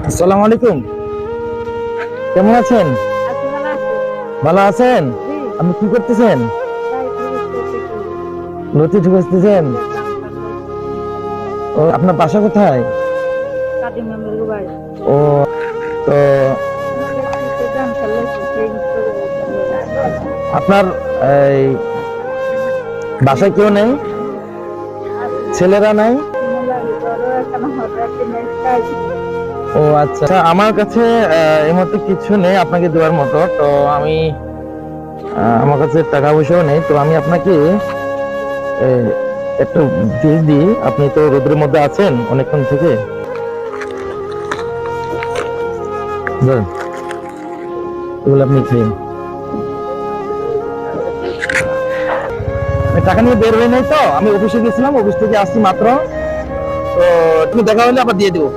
আসসালামু আলাইকুম, কেমন আছেন? ভালো আছেন? আপনি কি করতেছেন? নথি ঢুকাইতেছেন? ও, আপনার বাসা কোথায়? ও, তো আপনার এই বাসায় কেউ নেই? ছেলেরা নাই? ও আচ্ছা, আমার কাছে এই মুহূর্তে কিছু নেই আপনাকে দেওয়ার মতো। তো আমি আমার কাছে টাকা পয়সাও নেই, তো আমি আপনাকে একটু জুস দিই। আপনি তো রোদের মধ্যে আছেন অনেকক্ষণ থেকে, ধরেন এগুলো আপনি খেয়ে। টাকা নিয়ে বের হয়ে নাই, তো আমি অফিসে গেছিলাম, অফিস থেকে আসছি মাত্র। তো তুমি দেখা হলে আবার দিয়ে দেবো।